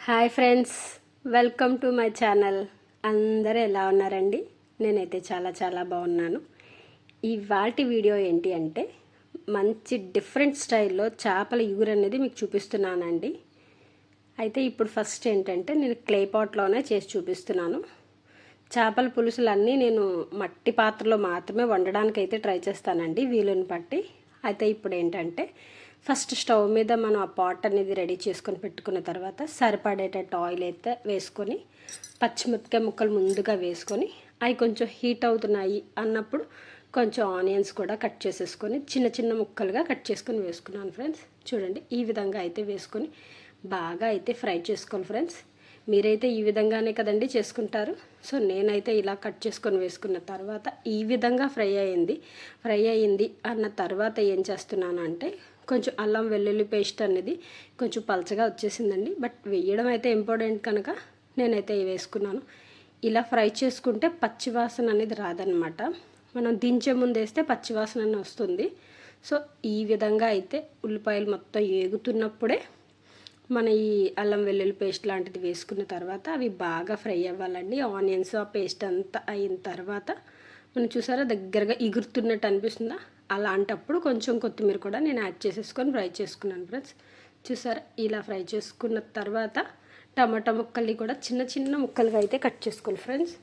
Hi friends, welcome to my channel. అందరూ ఎలా ఉన్నారండి? నేనైతే చాలా చాలా బాగున్నాను. ఇవాల్టి వీడియో ఏంటి అంటే మంచి డిఫరెంట్ స్టైల్లో చేపల ఇగురు అనేది మీకు చూపిస్తున్నానండి. అయితే ఇప్పుడు ఫస్ట్ ఏంటంటే నేను క్లే పాట్లోనే చేసి చూపిస్తున్నాను. చేపల పులుసులన్నీ నేను మట్టి పాత్రలో మాత్రమే వండడానికి అయితే ట్రై చేస్తానండి, వీలుని బట్టి. అయితే ఇప్పుడు ఏంటంటే ఫస్ట్ స్టవ్ మీద మనం ఆ పాట్ అనేది రెడీ చేసుకొని పెట్టుకున్న తర్వాత సరిపడేటట్టు ఆయిల్ అయితే వేసుకొని పచ్చిమిరపకాయ ముక్కలు ముందుగా వేసుకొని అవి కొంచెం హీట్ అవుతున్నాయి అన్నప్పుడు కొంచెం ఆనియన్స్ కూడా కట్ చేసేసుకొని చిన్న చిన్న ముక్కలుగా కట్ చేసుకొని వేసుకున్నాను ఫ్రెండ్స్. చూడండి, ఈ విధంగా అయితే వేసుకొని బాగా అయితే ఫ్రై చేసుకోవాలి ఫ్రెండ్స్. మీరైతే ఈ విధంగానే కదండి చేసుకుంటారు. సో నేనైతే ఇలా కట్ చేసుకొని వేసుకున్న తర్వాత ఈ విధంగా ఫ్రై అయ్యింది అన్న తర్వాత ఏం చేస్తున్నాను అంటే కొంచెం అల్లం వెల్లుల్లి పేస్ట్ అనేది కొంచెం పలచగా వచ్చేసిందండి. బట్ వేయడం అయితే ఇంపార్టెంట్ కనుక నేనైతే వేసుకున్నాను. ఇలా ఫ్రై చేసుకుంటే పచ్చివాసన అనేది రాదనమాట. మనం దించే ముందు వేస్తే పచ్చివాసన అనేది వస్తుంది. సో ఈ విధంగా అయితే ఉల్లిపాయలు మొత్తం ఏగుతున్నప్పుడే మన ఈ అల్లం వెల్లుల్లి పేస్ట్ లాంటిది వేసుకున్న తర్వాత అవి బాగా ఫ్రై అవ్వాలండి. ఆనియన్స్ ఆ పేస్ట్ అంతా అయిన తర్వాత మనం చూసారా దగ్గరగా ఎగురుతున్నట్టు అనిపిస్తుందా, అలాంటప్పుడు కొంచెం కొత్తిమీర కూడా నేను యాడ్ చేసేసుకొని ఫ్రై చేసుకున్నాను ఫ్రెండ్స్. చూసారా, ఇలా ఫ్రై చేసుకున్న తర్వాత టమాటా ముక్కల్ని కూడా చిన్న చిన్న ముక్కలుగా అయితే కట్ చేసుకోవాలి ఫ్రెండ్స్.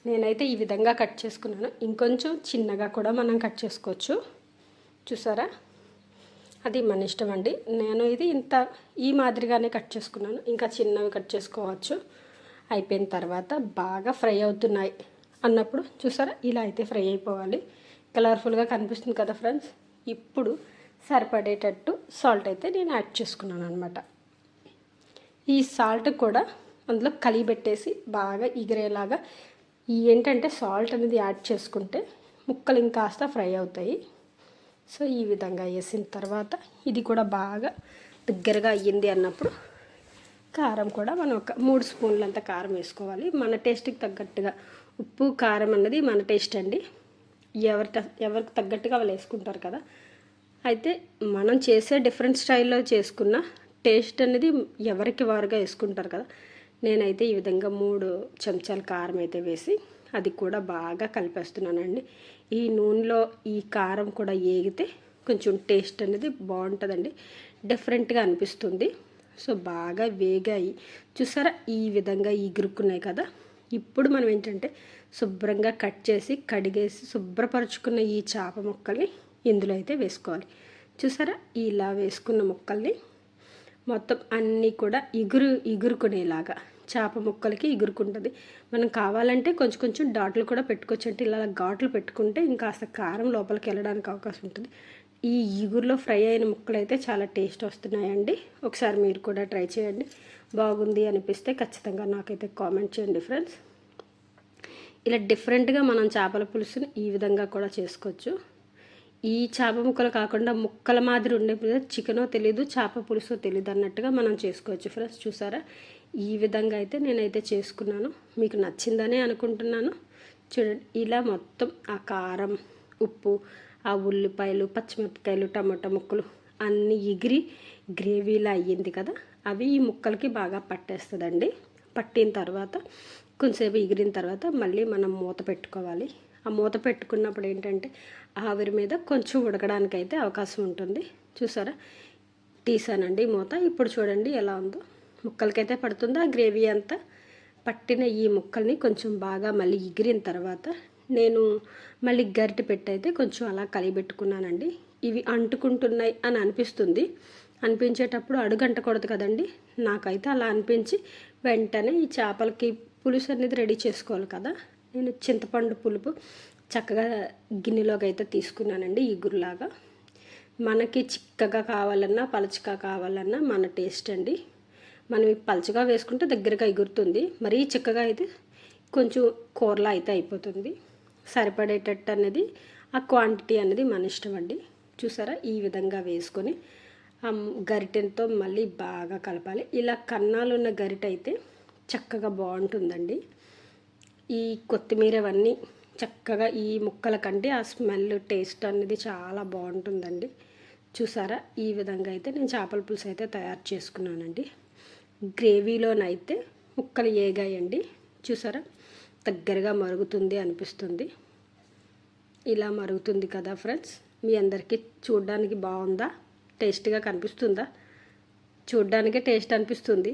నేనైతే ఈ విధంగా కట్ చేసుకున్నాను. ఇంకొంచెం చిన్నగా కూడా మనం కట్ చేసుకోవచ్చు. చూసారా, అది మన ఇష్టం అండి. నేను ఇది ఈ మాదిరిగానే కట్ చేసుకున్నాను. ఇంకా చిన్నవి కట్ చేసుకోవచ్చు. అయిపోయిన తర్వాత బాగా ఫ్రై అవుతున్నాయి అన్నప్పుడు చూసారా, ఇలా అయితే ఫ్రై అయిపోవాలి. కలర్ఫుల్గా కనిపిస్తుంది కదా ఫ్రెండ్స్. ఇప్పుడు సరిపడేటట్టు సాల్ట్ అయితే నేను యాడ్ చేసుకున్నాను అనమాట. ఈ సాల్ట్ కూడా అందులో కలిపెట్టేసి బాగా ఎగిరేలాగా ఏంటంటే సాల్ట్ అనేది యాడ్ చేసుకుంటే ముక్కలు ఇంకాస్త ఫ్రై అవుతాయి. సో ఈ విధంగా వేసిన తర్వాత ఇది కూడా బాగా దగ్గరగా అయ్యింది అన్నప్పుడు కారం కూడా మనం ఒక 3 స్పూన్లంత కారం వేసుకోవాలి. మన టేస్ట్కి తగ్గట్టుగా ఉప్పు కారం అన్నది మన టేస్ట్ అండి. ఎవరికి తగ్గట్టుగా వాళ్ళు వేసుకుంటారు కదా. అయితే మనం చేసే డిఫరెంట్ స్టైల్లో చేసుకున్న టేస్ట్ అనేది ఎవరికి వారుగా వేసుకుంటారు కదా. నేనైతే ఈ విధంగా 3 చెంచాల కారం అయితే వేసి అది కూడా బాగా కలిపేస్తున్నానండి. ఈ నూనెలో ఈ కారం కూడా ఏగితే కొంచెం టేస్ట్ అనేది బాగుంటుందండి, డిఫరెంట్గా అనిపిస్తుంది. సో బాగా వేగాయి చూసారా, ఈ విధంగా ఎగురుకున్నాయి కదా. ఇప్పుడు మనం ఏంటంటే శుభ్రంగా కట్ చేసి కడిగేసి శుభ్రపరుచుకున్న ఈ చేప ముక్కల్ని ఇందులో అయితే వేసుకోవాలి. చూసారా, ఇలా వేసుకున్న ముక్కల్ని మొత్తం అన్నీ కూడా ఎగురుకునేలాగా చేప ముక్కలకి ఎగురుకుంటుంది. మనం కావాలంటే కొంచెం కొంచెం డాట్లు కూడా పెట్టుకోవచ్చు. అంటే ఇలా ఘాట్లు పెట్టుకుంటే ఇంకాస్త కారం లోపలికి వెళ్ళడానికి అవకాశం ఉంటుంది. ఈ ఇగురులో ఫ్రై అయిన ముక్కలు అయితే చాలా టేస్ట్ వస్తున్నాయండి. ఒకసారి మీరు కూడా ట్రై చేయండి. బాగుంది అనిపిస్తే ఖచ్చితంగా నాకైతే కామెంట్ చేయండి ఫ్రెండ్స్. ఇలా డిఫరెంట్గా మనం చేపల పులుసుని ఈ విధంగా కూడా చేసుకోవచ్చు. ఈ చేప ముక్కలు కాకుండా ముక్కల మాదిరి ఉండే చికెనో తెలీదు, చేప పులుసో తెలీదు అన్నట్టుగా మనం చేసుకోవచ్చు ఫ్రెండ్స్. చూసారా, ఈ విధంగా అయితే నేనైతే చేసుకున్నాను. మీకు నచ్చిందనే అనుకుంటున్నాను. చూడండి, ఇలా మొత్తం ఆ కారం, ఉప్పు, ఆ ఉల్లిపాయలు, పచ్చిమిరపకాయలు, టమాటా ముక్కలు అన్నీ ఎగిరి గ్రేవీలా అయ్యింది కదా. అవి ఈ ముక్కలకి బాగా పట్టేస్తుందండి. పట్టిన తర్వాత కొంచెంసేపు ఎగిరిన తర్వాత మళ్ళీ మనం మూత పెట్టుకోవాలి. ఆ మూత పెట్టుకున్నప్పుడు ఏంటంటే ఆవిరి మీద కొంచెం ఉడకడానికి అయితే అవకాశం ఉంటుంది. చూసారా, తీసానండి మూత. ఇప్పుడు చూడండి ఎలా ఉందో, ముక్కలకైతే పడుతుందో ఆ గ్రేవీ అంతా. పట్టిన ఈ ముక్కల్ని కొంచెం బాగా మళ్ళీ ఎగిరిన తర్వాత నేను మళ్ళీ గరిటె పెట్టి అయితే కొంచెం అలా కలిపెట్టుకున్నానండి. ఇవి అంటుకుంటున్నాయి అని అనిపించేటప్పుడు అడుగంటకూడదు కదండి. నాకైతే అలా అనిపించి వెంటనే ఈ చేపలకి పులుసు అనేది రెడీ చేసుకోవాలి కదా. నేను చింతపండు పులుపు చక్కగా గిన్నెలోకి అయితే తీసుకున్నానండి, ఇగురులాగా. మనకి చిక్కగా కావాలన్నా పలచగా కావాలన్నా మన టేస్ట్ అండి. మనం పలచగా వేసుకుంటే దగ్గరగా ఎగురుతుంది, మరీ చిక్కగా అయితే కొంచెం కూరలా అయితే అయిపోతుంది. సరిపడేటట్టు అనేది ఆ క్వాంటిటీ అనేది మన ఇష్టం అండి. చూసారా, ఈ విధంగా వేసుకొని గరిటెతో మళ్ళీ బాగా కలపాలి. ఇలా కన్నాలున్న గరిటె అయితే చక్కగా బాగుంటుందండి. ఈ కొత్తిమీర అవన్నీ చక్కగా ఈ ముక్కల కంటే ఆ స్మెల్ టేస్ట్ అనేది చాలా బాగుంటుందండి. చూసారా, ఈ విధంగా అయితే నేను చేపల పులుసు అయితే తయారు చేసుకున్నానండి. గ్రేవీలోనైతే ముక్కలు ఏగాయండి. చూసారా, దగ్గరగా మరుగుతుంది అనిపిస్తుంది. ఇలా మరుగుతుంది కదా ఫ్రెండ్స్. మీ అందరికీ చూడడానికి బాగుందా, టేస్ట్గా కనిపిస్తుందా? చూడ్డానికే టేస్ట్ అనిపిస్తుంది,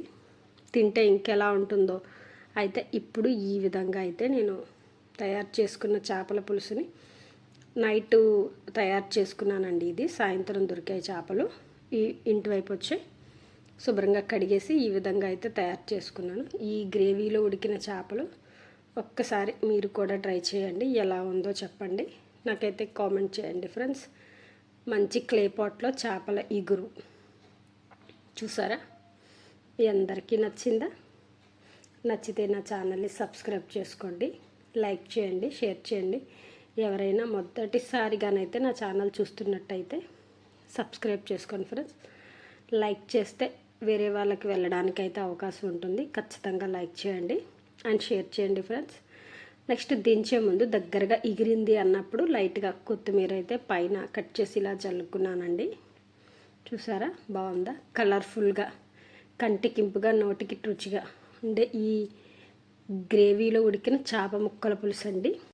తింటే ఇంకెలా ఉంటుందో. అయితే ఇప్పుడు ఈ విధంగా అయితే నేను తయారు చేసుకున్న చేపల పులుసుని నైట్ తయారు చేసుకున్నానండి. ఇది సాయంత్రం దొరికాయి చేపలు, ఈ ఇంటి వైపు వచ్చాయి. శుభ్రంగా కడిగేసి ఈ విధంగా అయితే తయారు చేసుకున్నాను. ఈ గ్రేవీలో ఉడికిన చేపలు ఒక్కసారి మీరు కూడా ట్రై చేయండి, ఎలా ఉందో చెప్పండి, నాకైతే కామెంట్ చేయండి ఫ్రెండ్స్. మంచి క్లే పాట్లో చేపల ఇగురు చూసారా, మీ అందరికీ నచ్చిందా? నచ్చితే నా ఛానల్ని సబ్స్క్రైబ్ చేసుకోండి, లైక్ చేయండి, షేర్ చేయండి. ఎవరైనా మొదటిసారిగానైతే నా ఛానల్ చూస్తున్నట్టయితే సబ్స్క్రైబ్ చేసుకోండి ఫ్రెండ్స్. లైక్ చేస్తే వేరే వాళ్ళకి వెళ్ళడానికైతే అవకాశం ఉంటుంది. ఖచ్చితంగా లైక్ చేయండి అండ్ షేర్ చేయండి ఫ్రెండ్స్. నెక్స్ట్ దించే ముందు దగ్గరగా ఎగిరింది అన్నప్పుడు లైట్గా కొత్తిమీర అయితే పైన కట్ చేసి ఇలా చల్లుకున్నానండి. చూసారా, బాగుందా? కలర్ఫుల్గా, కంటికింపుగా, నోటికి రుచిగా ఉండే ఈ గ్రేవీలో ఉడికిన చేప ముక్కల పులుసు అండి.